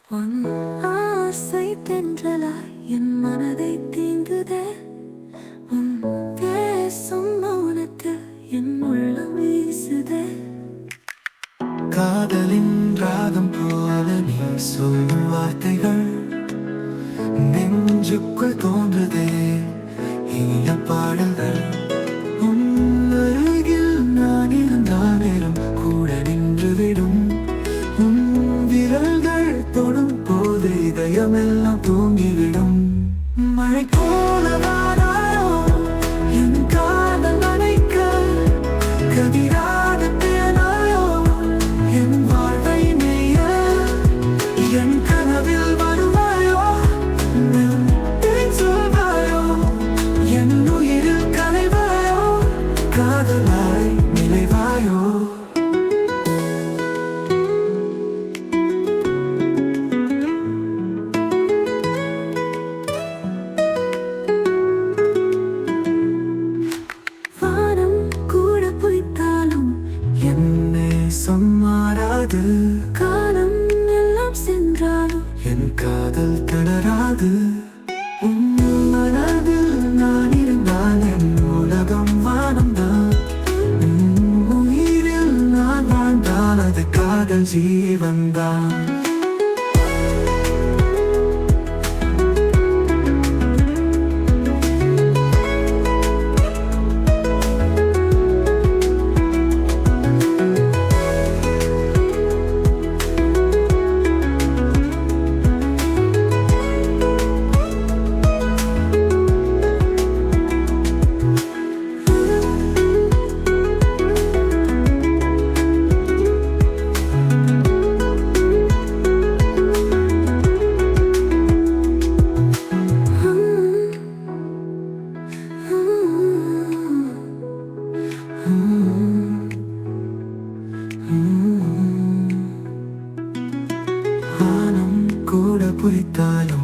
உன் ஆசை தென்றலாய் என் மனதை தீண்டுதே. உன் பேசும் மௌனத்தில் என் உள்ளம் வீசுதே. காதலின் ராகம் போல நீ சொல்லும் வார்த்தைகள் நெஞ்சுக்குள் தோன்றுதே இனிய பாடல்கள். உன் அருகில் நான் இருந்தால் நேரம் கூட நின்றுவிடும். உன் விரல்கள் தொடும் போது இதயமெல்லாம் தூங்கிவிடும். மழை போல வாராயோ என் காதல் நனைக்க, கதிராக தேனாயோ என் வாழ்வை மேய. என் கனவில் வருவாயோ தேன் சொல்வாயோ, என் உயிரில் கலைவாயோ, காதலாய் நிலைவாயோ. வானம் கூட பொய்த்தாலும் என் நேசம் மாறாது, காலம் எல்லாம் சென்றாலும் என் காதல் தளராது. உன் மனதில் நான் இருந்தால் என் உலகம் வானம்தான். உன் உயிரில் நான் வாழ்ந்தால் அது காதல் ஜீவன்தான். வானம் கூட புரித்தாலும்